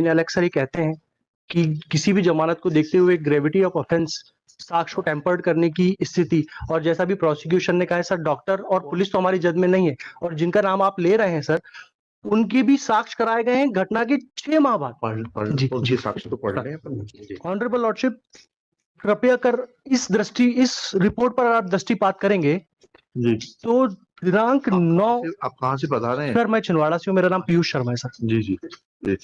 न्यायालय अक्सर ये कहते हैं कि किसी भी जमानत को देखते हुए ग्रेविटी ऑफ ऑफेंस, साक्ष्य को टेम्पर्ड करने की स्थिति, और जैसा भी प्रोसिक्यूशन ने कहा है सर, डॉक्टर और पुलिस तो हमारी जद में नहीं है, और जिनका नाम आप ले रहे हैं सर, उनके भी साक्ष्य कराए गए हैं घटना के 6 माह बाद। जी साक्ष्य तो पढ़ रहे हैं। ऑनरेबल लॉर्डशिप, कृपया कर इस रिपोर्ट पर आप दृष्टिपात करेंगे जी। तो दिनांक 9। आप कहाँ से बता रहे हैं? सर मैं छिंदवाड़ा से हूँ, मेरा नाम पीयूष शर्मा है सर। जी जी जी।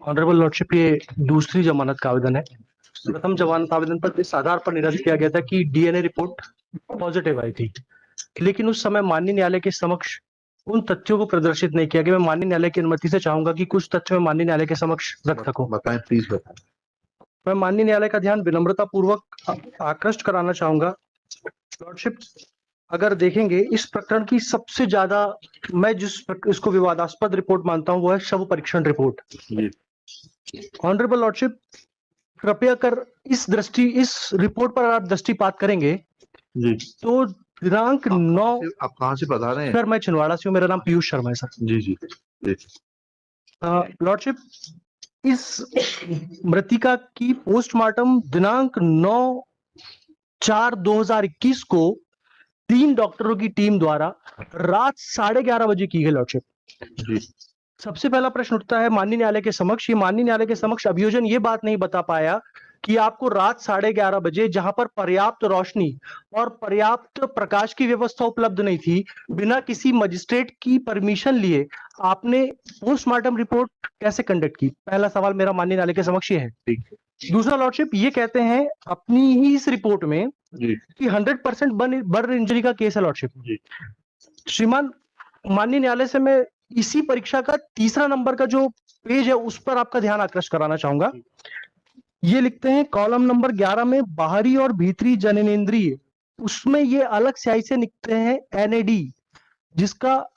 ऑनरेबल लॉर्डशिप, ये दूसरी जमानत का आवेदन है। प्रथम जमानत आवेदन पर इस आधार पर निरस्त किया गया था कि डीएनए रिपोर्ट पॉजिटिव आई थी, लेकिन उस समय माननीय न्यायालय के समक्ष उन तथ्यों को प्रदर्शित नहीं किया गया। मैं माननीय न्यायालय की अनुमति से चाहूंगा कि कुछ तथ्य मैं माननीय न्यायालय के समक्ष रख सकूं। बताएं, प्लीज बताएं। मैं माननीय न्यायालय का ध्यान विनम्रता पूर्वक आकृष्ट कराना चाहूंगा। लॉर्डशिप, अगर देखेंगे इस प्रकरण की सबसे ज्यादा मैं जिस इसको विवादास्पद रिपोर्ट मानता हूं वो है शव परीक्षण रिपोर्ट। ऑनरेबल लॉर्डशिप, कृपया कर इस रिपोर्ट पर आप दृष्टिपात करेंगे जी। तो दिनांक 9। आप कहाँ से बता रहे हैं? सर मैं छिंदवाड़ा से हूँ, मेरा नाम पीयूष शर्मा है सर। जी जी जी। लॉर्डशिप, इस मृतिका की पोस्टमार्टम दिनांक 9/4/2021 को 3 डॉक्टरों की टीम द्वारा रात 11:30 बजे की गई। लॉर्डशिप, सबसे पहला प्रश्न उठता है माननीय न्यायालय के समक्ष, ये माननीय न्यायालय के समक्ष अभियोजन ये बात नहीं बता पाया कि आपको रात 11:30 बजे, जहां पर पर्याप्त रोशनी और पर्याप्त प्रकाश की व्यवस्था उपलब्ध नहीं थी, बिना किसी मजिस्ट्रेट की परमिशन लिए आपने पोस्टमार्टम रिपोर्ट कैसे कंडक्ट की? पहला सवाल मेरा माननीय न्यायालय के समक्ष ये है। दूसरा लॉर्डशिप, ये कहते हैं अपनी ही इस रिपोर्ट में कि 100% बर्न इंजरी का केस है। लॉर्डशिप, श्रीमान माननीय न्यायालय से मैं इसी परीक्षा का तीसरा नंबर का जो पेज है उस पर आपका ध्यान आकृष्ट कराना चाहूंगा। ये लिखते हैं कॉलम नंबर 11 में बाहरी और भीतरी जननेंद्रिय, उसमें ये अलग स्याही से लिखते हैं एनएडी, जिसका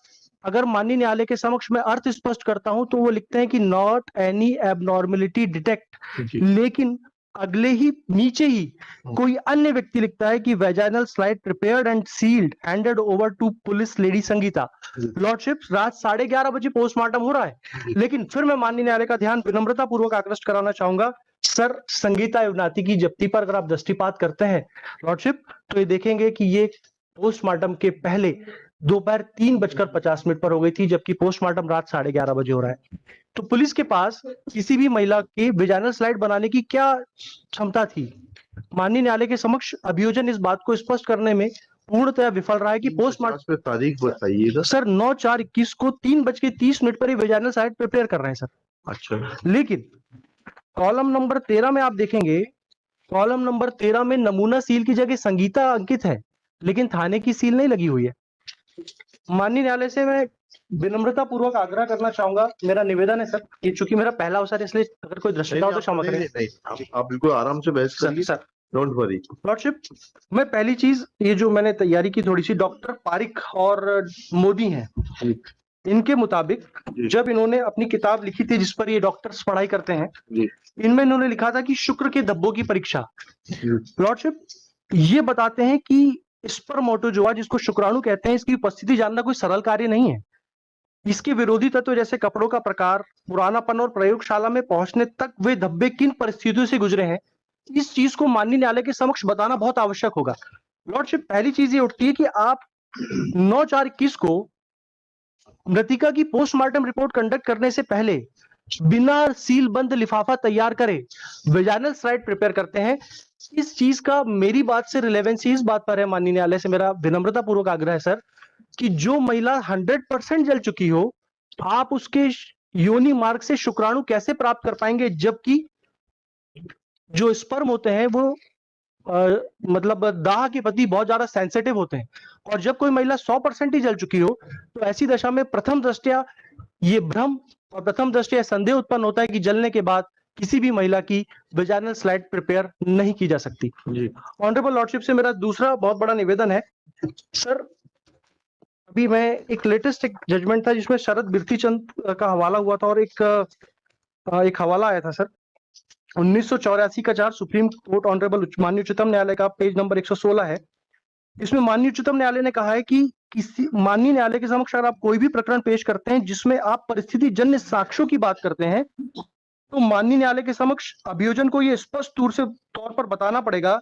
अगर माननीय न्यायालय के समक्ष मैं अर्थ स्पष्ट करता हूं तो वो लिखते हैं कि नॉट एनी एबनॉर्मेलिटी डिटेक्ट, लेकिन अगले ही नीचे ही कोई अन्य व्यक्ति लिखता है कि vaginal slide prepared and sealed handed over to police lady Sangeeta. Lordship, रात 11:30 बजे पोस्टमार्टम हो रहा है, लेकिन फिर मैं माननीय न्यायालय का ध्यान विनम्रता पूर्वक आकृष्ट कराना चाहूंगा सर, संगीता युवनाती की जब्ती पर अगर आप दृष्टिपात करते हैं लॉर्डशिप, तो ये देखेंगे कि ये पोस्टमार्टम के पहले दोपहर 3:50 पर हो गई थी, जबकि पोस्टमार्टम रात 11:30 बजे हो रहा है। तो पुलिस के पास किसी भी महिला के वेजाइनल स्लाइड बनाने की क्या क्षमता थी? माननीय न्यायालय के समक्ष अभियोजन इस बात को स्पष्ट करने में पूर्णतया विफल रहा है कि पोस्टमार्टम तारीख बताइएगा सर। 9/4/21 को 3:30 पर वेजाइनल स्लाइड प्रिपेयर कर रहे हैं सर। अच्छा, लेकिन कॉलम नंबर 13 में आप देखेंगे, कॉलम नंबर 13 में नमूना सील की जगह संगीता अंकित है, लेकिन थाने की सील नहीं लगी हुई है। माननीय न्यायालय से मैं विनम्रता पूर्वक आग्रह करना चाहूंगा, मेरा निवेदन है सर, ये चूंकि मेरा पहला अवसर है इसलिए अगर कोई दृष्टता हो तो क्षमा करें। आप बिल्कुल आराम से बहस करिए सर, डोंट वरी। लॉर्डशिप, मैं पहली चीज ये जो मैंने तैयारी की थोड़ी सी, डॉक्टर पारिक और मोदी हैं, इनके मुताबिक जब इन्होंने अपनी किताब लिखी थी जिस पर ये डॉक्टर्स पढ़ाई करते हैं, इनमें इन्होंने लिखा था कि शुक्र के धब्बों की परीक्षा। लॉर्डशिप, ये बताते हैं कि स्पर्मेटोजोआ, जिसको शुक्राणु कहते हैं, इसकी उपस्थिति जानना कोई सरल कार्य नहीं है। इसके विरोधी तत्व जैसे कपड़ों का प्रकार, पुरानापन और प्रयोगशाला में पहुंचने तक वे धब्बे किन परिस्थितियों से गुजरे हैं, इस चीज को माननीय न्यायालय के समक्ष बताना बहुत आवश्यक होगा। लॉर्डशिप, पहली चीज ये उठती है कि आप 9/4/21 को मृतिका की पोस्टमार्टम रिपोर्ट कंडक्ट करने से पहले बिना सील बंद लिफाफा तैयार करे वेजाइनल स्लाइड प्रिपेयर करते हैं। इस चीज का मेरी बात से रिलेवेंसी इस बात पर है, माननीय न्यायालय से मेरा विनम्रता पूर्वक आग्रह है सर, कि जो महिला 100% जल चुकी हो, आप उसके योनि मार्ग से शुक्राणु कैसे प्राप्त कर पाएंगे, जबकि जो स्पर्म होते हैं वो मतलब दाह के प्रति बहुत ज्यादा सेंसिटिव होते हैं, और जब कोई महिला 100% ही जल चुकी हो तो ऐसी दशा में प्रथम दृष्टया ये भ्रम और प्रथम दृष्टया संदेह उत्पन्न होता है कि जलने के बाद किसी भी महिला की वेजाइनल स्लाइड प्रिपेयर नहीं की जा सकती। ऑनरेबल लॉर्डशिप से मेरा दूसरा बहुत बड़ा निवेदन है सर, अभी मैं एक लेटेस्ट एक जजमेंट था जिसमें शरद बिरथी चंद का हवाला हुआ था, और एक हवाला आया था सर 1984 का 4 सुप्रीम कोर्ट ऑनरेबल माननीय उच्चतम न्यायालय का, पेज नंबर 116 है। इसमें माननीय उच्चतम न्यायालय ने कहा है कि किसी माननीय न्यायालय के समक्ष अगर आप कोई भी प्रकरण पेश करते हैं जिसमें आप परिस्थिति जन्य साक्ष्यों की बात करते हैं, तो माननीय न्यायालय के समक्ष अभियोजन को यह स्पष्ट तौर पर बताना पड़ेगा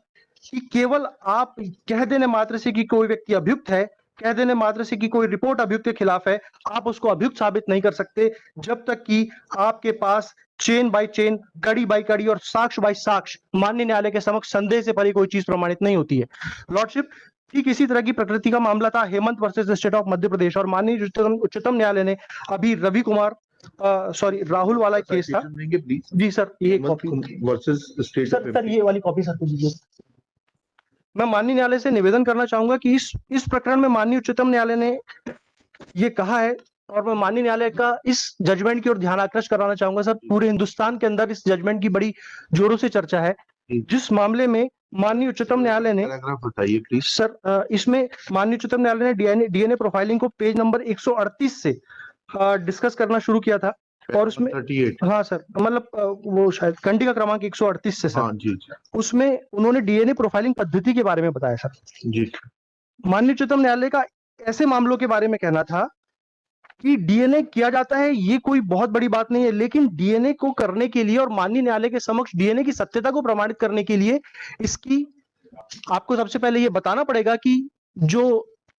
कि केवल आप कह देने मात्र से कि कोई व्यक्ति अभियुक्त है, कह देने मात्र से कि कोई रिपोर्ट अभियुक्त के खिलाफ है, आप उसको अभियुक्त साबित नहीं कर सकते जब तक कि आपके पास चेन बाय चेन, कड़ी बाय कड़ी और साक्ष्य बाय साक्ष्य माननीय न्यायालय के समक्ष संदेह से परे कोई चीज प्रमाणित नहीं होती है। लॉर्डशिप, ठीक इसी तरह की प्रकृति का मामला था Hemant versus state of Madhya Pradesh, और माननीय उच्चतम न्यायालय ने अभी रवि कुमार राहुल वाला एक केस था। जी सर, ये कॉपी वर्सेस स्टेट सर ये वाली कॉपी सर को दीजिए। मैं माननीय न्यायालय से निवेदन करना चाहूंगा कि इस प्रकरण में माननीय उच्चतम न्यायालय ने ये कहा है, और मैं माननीय न्यायालय का इस जजमेंट की ओर ध्यान आकर्षित कराना चाहूंगा। सर, पूरे हिंदुस्तान के अंदर इस जजमेंट की बड़ी जोरों से चर्चा है, जिस मामले में माननीय उच्चतम न्यायालय ने, बताइए प्लीज सर, इसमें माननीय उच्चतम न्यायालय ने डीएनए प्रोफाइलिंग को पेज नंबर 138 से डिस्कस करना शुरू किया था, और उसमें 38 हाँ सर, मतलब वो शायद कंडी का क्रमांक 138 से सर। हाँ जी, उसमें उन्होंने डीएनए प्रोफाइलिंग पद्धति के बारे में बताया सर। जी, माननीय उच्चतम न्यायालय का ऐसे मामलों के बारे में कहना था कि डीएनए किया जाता है, ये कोई बहुत बड़ी बात नहीं है, लेकिन डीएनए को करने के लिए और माननीय न्यायालय के समक्ष डीएनए की सत्यता को प्रमाणित करने के लिए इसकी आपको सबसे पहले ये बताना पड़ेगा कि जो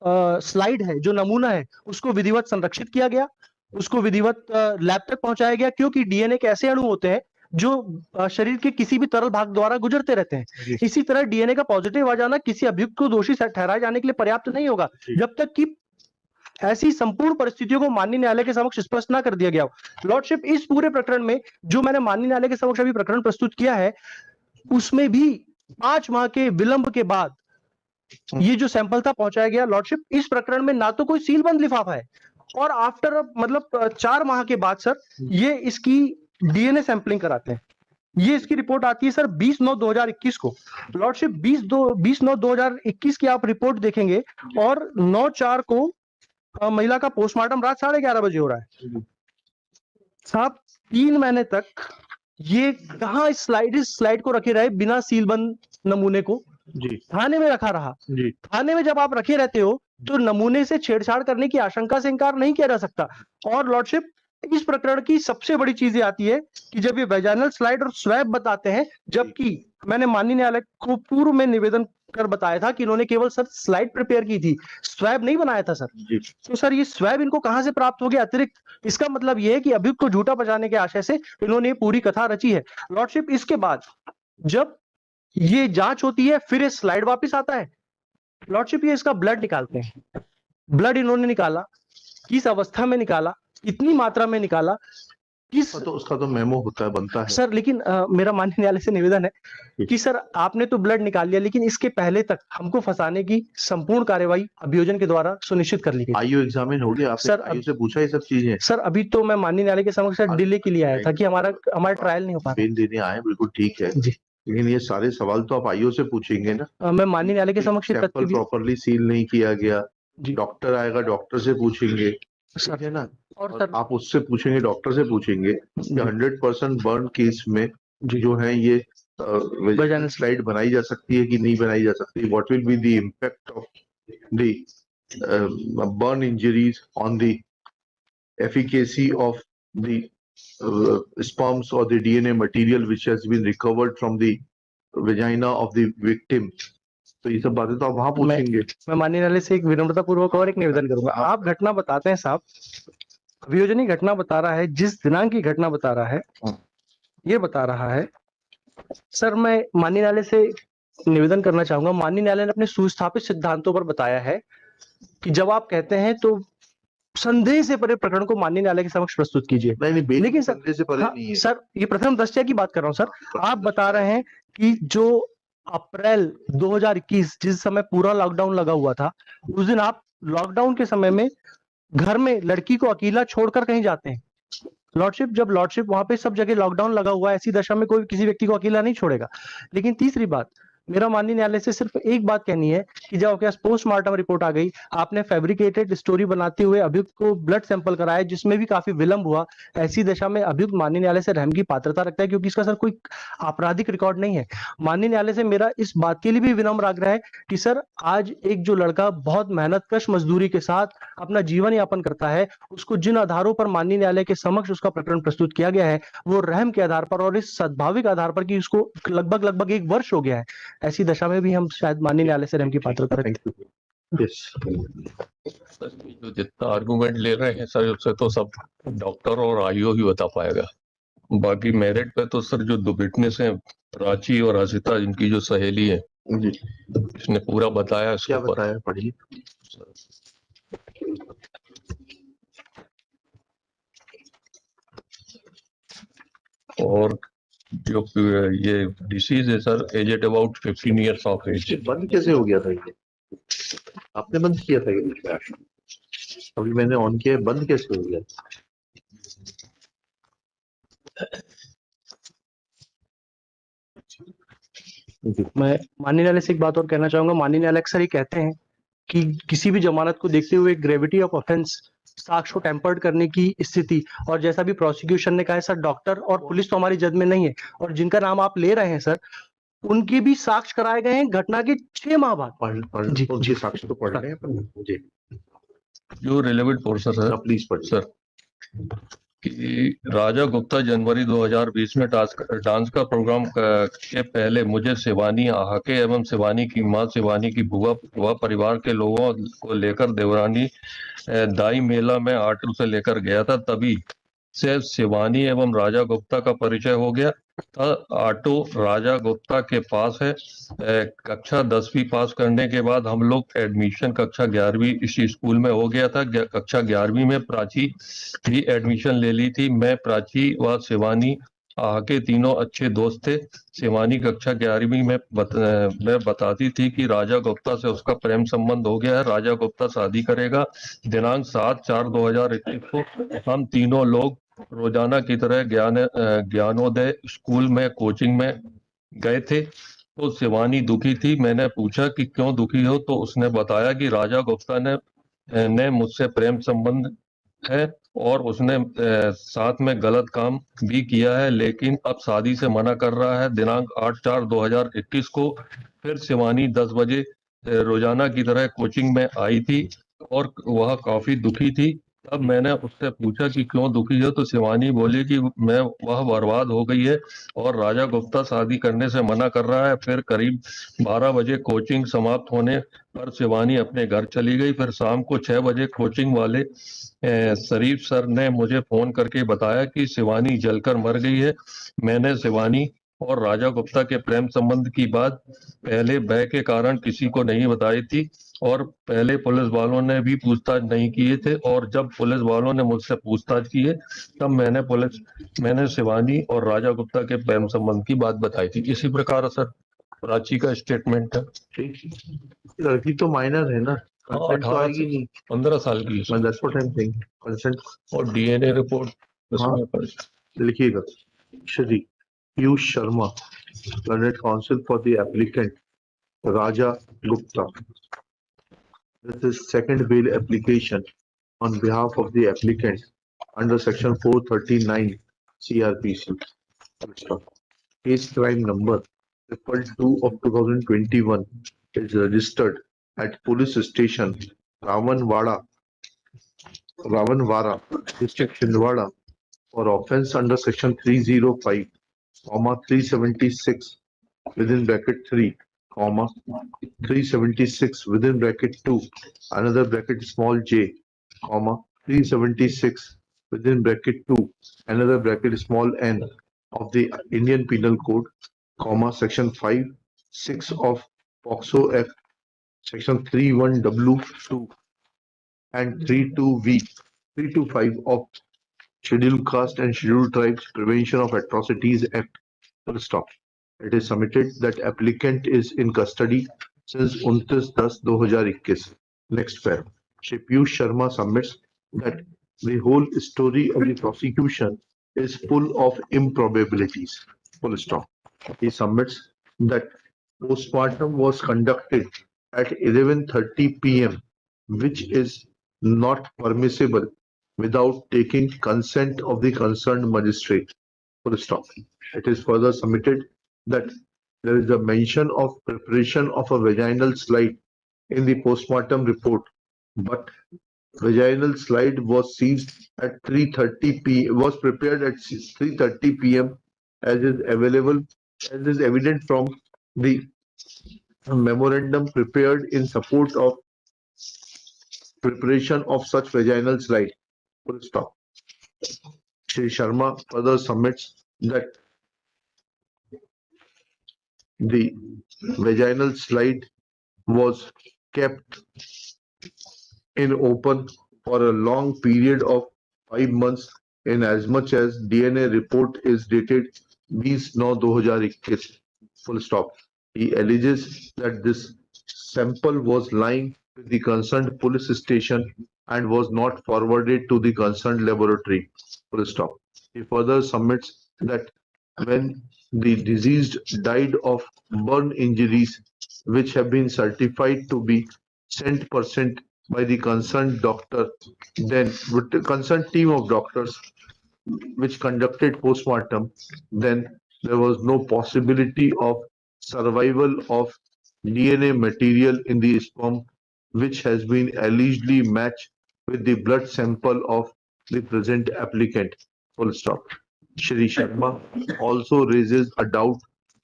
स्लाइड है, जो नमूना है, उसको विधिवत संरक्षित किया गया, उसको विधिवत लैब तक पहुंचाया गया, क्योंकि डीएनए एक ऐसे अणु होते हैं जो शरीर के किसी भी तरल भाग द्वारा गुजरते रहते हैं। इसी तरह डीएनए का पॉजिटिव आ जाना किसी अभियुक्त को दोषी ठहराए जाने के लिए पर्याप्त नहीं होगा जब तक कि ऐसी संपूर्ण परिस्थितियों को माननीय न्यायालय के समक्ष स्पष्ट ना कर दिया गया हो। लॉर्डशिप, इस पूरे प्रकरण में जो मैंने माननीय न्यायालय के समक्ष अभी प्रकरण प्रस्तुत किया है, उसमें भी 5 माह के विलंब के बाद ये जो सैंपल था पहुंचाया गया। लॉर्डशिप, इस प्रकरण में ना तो कोई सीलबंद लिफाफा है, और आफ्टर मतलब 4 माह के बाद सर ये इसकी डीएनए सैंपलिंग कराते हैं। ये इसकी रिपोर्ट आती है सर 20/9/2021 को। लॉर्डशिप, 20/9/2021 की आप रिपोर्ट देखेंगे, और 9/4 को महिला का पोस्टमार्टम रात 11:30 बजे हो रहा है। साहब, 3 महीने तक ये कहां इस स्लाइड को रखे रहे बिना सीलबंद नमूने को? जी, थाने में रखा रहा। जी, थाने में जब आप रखे रहते हो तो नमूने से छेड़छाड़ करने की आशंका से इनकार नहीं किया जा सकता। और लॉर्डशिप, इस प्रकरण की सबसे बड़ी चीज ये आती है कि जब ये वेजाइनल स्लाइड और स्वैब बताते हैं, जबकि मैंने माननीय न्यायालय को पूर्व में निवेदन कर बताया था कि इन्होंने केवल सर स्लाइड प्रिपेयर की थी, स्वैब नहीं बनाया था सर। तो सर ये स्वैब इनको कहां से प्राप्त हो गया अतिरिक्त? इसका मतलब ये है कि अभियुक्त को झूठा बचाने के आशय से इन्होंने पूरी कथा रची है। लॉर्डशिप, इसके बाद जब ये जांच होती है, फिर ये स्लाइड वापस आता है। लॉर्डशिप, ये इसका ब्लड निकालते हैं। ब्लड इन्होंने निकाला, किस अवस्था में निकाला, कितनी मात्रा में निकाला, किस तो उसका तो मेमो होता है, बनता है सर। लेकिन मेरा माननीय न्यायालय से निवेदन है कि सर आपने तो ब्लड निकाल लिया, लेकिन इसके पहले तक हमको फंसाने की संपूर्ण कार्यवाही अभियोजन के द्वारा सुनिश्चित कर ली गई। आईओ एग्जामिन हो गया आपने? सर, आईओ से पूछा ये सब चीजें? सर अभी तो मैं माननीय न्यायालय के समक्ष डिले के लिए आया था कि हमारा ट्रायल नहीं हो पा बेल देने आए, बिल्कुल ठीक है जी, लेकिन ये सारे सवाल तो आप आईओ से पूछेंगे ना। मैं माननीय न्यायालय के समक्ष सैंपल प्रॉपर्ली सील नहीं किया गया, डॉक्टर आएगा, डॉक्टर से पूछेंगे, ठीक है ना। और सर आप उससे पूछेंगे, डॉक्टर से पूछेंगे कि 100% बर्न केस में जो है ये स्लाइड बनाई जा सकती है कि नहीं बनाई जा सकती, what will be the impact of the burn injuries on the efficacy of the sperms or the DNA material which has been recovered from the vagina of the victim। तो ये सब बातें तो आप वहां पूछेंगे। मैं माननीय न्यायालय से एक विनम्रता पूर्वक और एक निवेदन करूंगा। आप घटना बताते हैं साहब, अभियोजन घटना बता रहा है, जिस दिनांक की घटना बता रहा है, ये बता रहा है सर। मैं माननीय न्यायालय से निवेदन करना चाहूंगा, माननीय न्यायालय ने अपने सुस्थापित सिद्धांतों पर बताया है कि जब आप कहते हैं तो संदेह से परे प्रकरण को माननीय न्यायालय के समक्ष प्रस्तुत कीजिए। लेकिन सर, संदेह से परे नहीं है सर, ये प्रथम दृष्टया की बात कर रहा हूं सर। आप बता रहे हैं कि जो अप्रैल 2021 जिस समय पूरा लॉकडाउन लगा हुआ था, उस दिन आप लॉकडाउन के समय में घर में लड़की को अकेला छोड़कर कहीं जाते हैं। लॉर्डशिप, जब लॉर्डशिप वहां पे सब जगह लॉकडाउन लगा हुआ है, ऐसी दशा में कोई किसी व्यक्ति को अकेला नहीं छोड़ेगा। लेकिन तीसरी बात, मेरा माननीय न्यायालय से सिर्फ एक बात कहनी है कि जब आपके पास पोस्टमार्टम रिपोर्ट आ गई, आपने फैब्रिकेटेड स्टोरी बनाते हुए अभियुक्त को ब्लड सैंपल कराया जिसमें भी काफी विलंब हुआ। ऐसी दशा में अभियुक्त माननीय न्यायालय से रहम की पात्रता रखता है क्योंकि इसका सर कोई आपराधिक रिकॉर्ड नहीं है। माननीय न्यायालय से मेरा इस बात के लिए भी विनम्र आग्रह है कि सर आज एक जो लड़का बहुत मेहनतकश मजदूरी के साथ अपना जीवन यापन करता है, उसको जिन आधारों पर माननीय न्यायालय के समक्ष उसका प्रकरण प्रस्तुत किया गया है, वो रहम के आधार पर और इस सद्भाविक आधार पर कि उसको लगभग 1 वर्ष हो गया है। ऐसी दशा में भी हम शायद माननीय न्यायालय से रहम की पात्रता रखते हैं। जो जितना आर्गुमेंट ले रहे हैं सर, उससे तो सब डॉक्टर और आईओ ही बता पाएगा। बाकी मेरिट पे तो सर जो दो विटनेस हैं, प्राची और हसिता, इनकी जो सहेली है, इसने पूरा बताया। क्या बताया, पढ़िए। और जो ये डिसीज है sir, aged about 15 years of age. बंद कैसे हो गया था ये? आपने बंद किया था ये? अभी मैंने ऑन किया, बंद कैसे हो गया? मैं माननीय न्यायालय से एक बात और कहना चाहूंगा। माननीय न्यायालय अक्सर ही कहते हैं कि किसी भी जमानत को देखते हुए ग्रेविटी ऑफ ऑफेंस, साक्ष्य को टेम्पर्ड करने की स्थिति, और जैसा भी प्रोसिक्यूशन ने कहा है सर, डॉक्टर और पुलिस तो हमारी जद में नहीं है, और जिनका नाम आप ले रहे हैं सर, उनके भी साक्ष्य कराए गए हैं घटना के 6 माह बाद। जी साक्ष्य तो पढ़ रहे हैं जी। जो रिलेवेंट पोर्शन है प्लीज पढ़ सर, कि राजा गुप्ता जनवरी 2020 में डांस का प्रोग्राम के पहले मुझे शिवानी आहाके एवं शिवानी की मां शिवानी की बुआ परिवार के लोगों को लेकर देवरानी दाई मेला में ऑटो से लेकर गया था। तभी से शिवानी एवं राजा गुप्ता का परिचय हो गया था। ऑटो राजा गुप्ता के पास है। कक्षा 10वीं पास करने के बाद हम लोग एडमिशन कक्षा 11वीं इसी स्कूल में हो गया था। कक्षा 11वीं में प्राची भी एडमिशन ले ली थी। मैं, प्राची व शिवानी आके तीनों अच्छे दोस्त थे। शिवानी कक्षा 11वीं में बताती थी कि राजा गुप्ता से उसका प्रेम संबंध हो गया है, राजा गुप्ता शादी करेगा। दिनांक 7/4/2021 को हम तीनों लोग रोजाना की तरह ज्ञानोदय स्कूल में कोचिंग में गए थे। तो शिवानी दुखी थी। मैंने पूछा कि क्यों दुखी हो, तो उसने बताया कि राजा गुप्ता ने मुझसे प्रेम संबंध है और उसने साथ में गलत काम भी किया है, लेकिन अब शादी से मना कर रहा है। दिनांक 8/4/2021 को फिर शिवानी 10 बजे रोजाना की तरह कोचिंग में आई थी और वह काफी दुखी थी। तब मैंने उससे पूछा कि क्यों दुखी हो, तो शिवानी बोली कि वह बर्बाद हो गई है और राजा गुप्ता शादी करने से मना कर रहा है। फिर करीब 12 बजे कोचिंग समाप्त होने पर शिवानी अपने घर चली गई। फिर शाम को 6 बजे कोचिंग वाले शरीफ सर ने मुझे फोन करके बताया कि शिवानी जलकर मर गई है। मैंने शिवानी और राजा गुप्ता के प्रेम संबंध की बात पहले भय के कारण किसी को नहीं बताई थी और पहले पुलिस वालों ने भी पूछताछ नहीं किए थे, और जब पुलिस वालों ने मुझसे पूछताछ की है तब मैंने शिवानी और राजा गुप्ता के प्रेम संबंध की बात बताई थी। इसी प्रकार सर प्राची का स्टेटमेंट है। लड़की तो माइनर है ना, 18 से 15 साल की है। That's what I'm saying. Consent और डीएनए रिपोर्ट लिखिएगा। Shri Piyush Sharma, learned counsel for the applicant Raja Gupta. This is second bail application on behalf of the applicant under section 439 CRPC. Case crime number 222 of 2021 is registered at police station Ravanwara, district Chhindwara, for offence under section 305, 376 within bracket 3, 376 within bracket 2, another bracket small j, 376 within bracket 2, another bracket small n of the Indian Penal Code, section 5(6) of POXO Act, section 31W2 and 325 of Scheduled Caste and Scheduled Tribes Prevention of Atrocities Act. Full stop. It is submitted that applicant is in custody since 29/10/2021. Next paragraph. Shri Piyush Sharma submits that the whole story of the prosecution is full of improbabilities. Full stop. He submits that postmortem was conducted at 11:30 p.m., which is not permissible without taking consent of the concerned magistrate. Full stop. It is further submitted that there is a mention of preparation of a vaginal slide in the postmortem report, but vaginal slide was seized at 3:30 p.m. was prepared at 3:30 p.m. as is evident from the memorandum prepared in support of preparation of such vaginal slide. Full stop. Shri Sharma further submits that the vaginal slide was kept in open for a long period of 5 months in as much as DNA report is dated 20/9/2021. Full stop. He alleges that this sample was lying with the concerned police station and was not forwarded to the concerned laboratory. Full stop. He further submits that when the deceased died of burn injuries which have been certified to be 100% by the concerned doctor, then with the concerned team of doctors which conducted postmortem, then there was no possibility of survival of DNA material in the sperm, which has been allegedly matched with the blood sample of the present applicant. Full stop. Shri Sharma also raises a doubt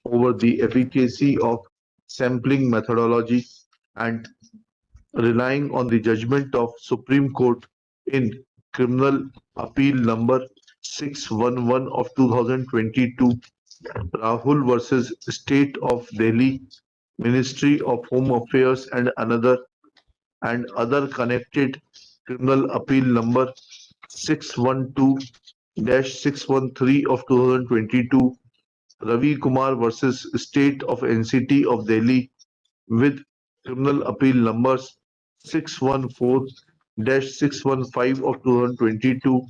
over the efficacy of sampling methodology and relying on the judgment of Supreme Court in Criminal Appeal number 611 of 2022, Rahul versus State of Delhi, Ministry of Home Affairs and other connected Criminal Appeal number 612-613 of 2022, Ravi Kumar versus State of NCT of Delhi with Criminal Appeal numbers 614-615 of 2022,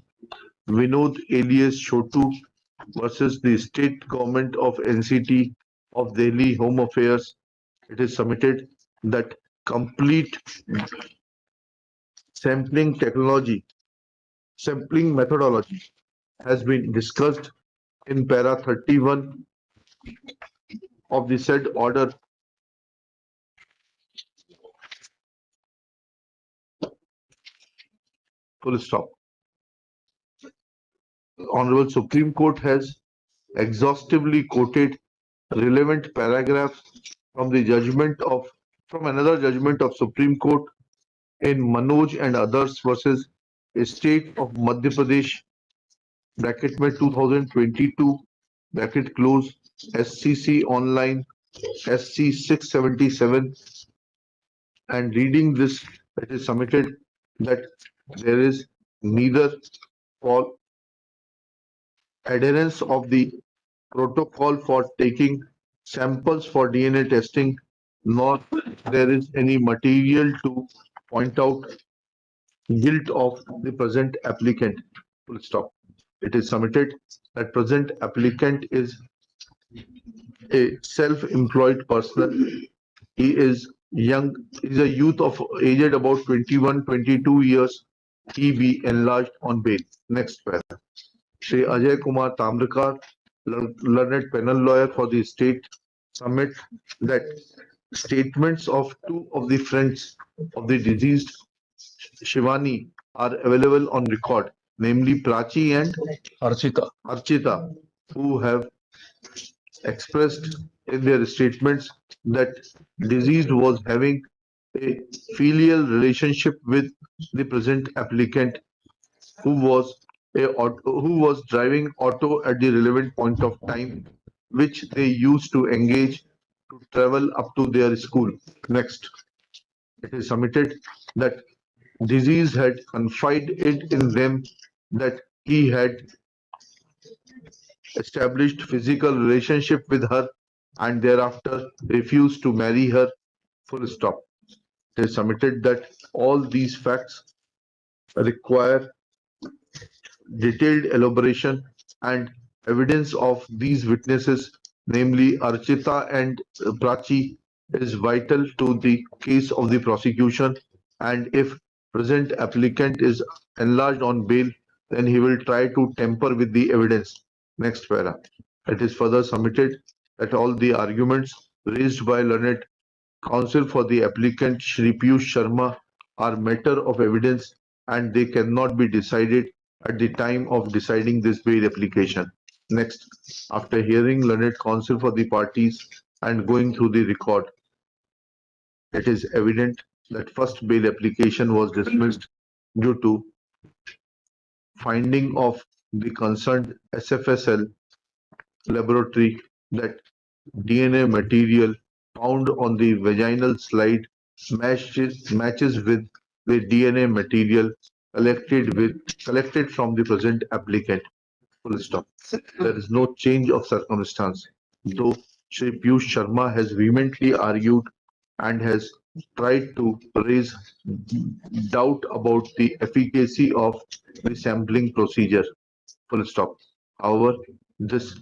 Vinod alias Chotu versus the State Government of NCT of Delhi Home Affairs. It is submitted that complete sampling methodology has been discussed in para 31 of the said order. Full stop. Honorable Supreme Court has exhaustively quoted relevant paragraphs from another judgment of Supreme Court in Manoj and others versus State of Madhya Pradesh bracket में 2022 bracket close SCC online SC 677, and reading this, it is submitted that there is neither for adherence of the protocol for taking samples for DNA testing, nor there is any material to point out guilt of the present applicant. Full stop. It is submitted that present applicant is a self-employed person. He is young, is a youth of aged about 21-22 years. He be enlarged on bail. Next paragraph. Shri Ajay Kumar Tamrakar, learned penal lawyer for the state, submit that statements of two of the friends of the deceased Shivani are available on record, namely Prachi and Archita, who have expressed in their statements that deceased was having a filial relationship with the present applicant, who was driving auto at the relevant point of time, which they used to engage to travel up to their school. Next, it is submitted that deceased had confided in them that he had established physical relationship with her and thereafter refused to marry her. Full stop. It is submitted that all these facts require detailed elaboration and evidence of these witnesses namely Archita and Prachi, is vital to the case of the prosecution, and if present applicant is enlarged on bail, then he will try to tamper with the evidence. Next para. It is further submitted that all the arguments raised by learned counsel for the applicant Shri Piyush Sharma are matter of evidence and they cannot be decided at the time of deciding this bail application. Next, after hearing learned counsel for the parties and going through the record, it is evident that first bail application was dismissed due to finding of the concerned SFSL laboratory that DNA material found on the vaginal slide matches with the DNA material collected from the present applicant. Full stop. There is no change of circumstance. Though Shri Piyush Sharma has vehemently argued and has tried to raise doubt about the efficacy of the sampling procedure. Full stop. However, this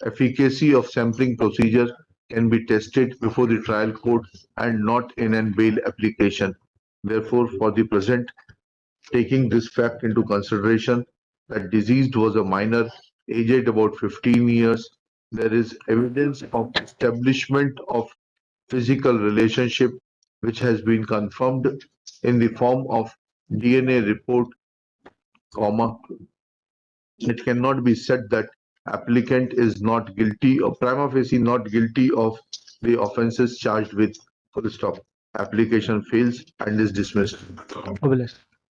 efficacy of sampling procedure can be tested before the trial court and not in an bail application. Therefore, for the present, taking this fact into consideration that deceased was a minor aged about 15 years, there is evidence of establishment of physical relationship which has been confirmed in the form of DNA report, it cannot be said that applicant is not guilty or prima facie not guilty of the offences charged with. Full stop. Application fails and is dismissed. Obelisk.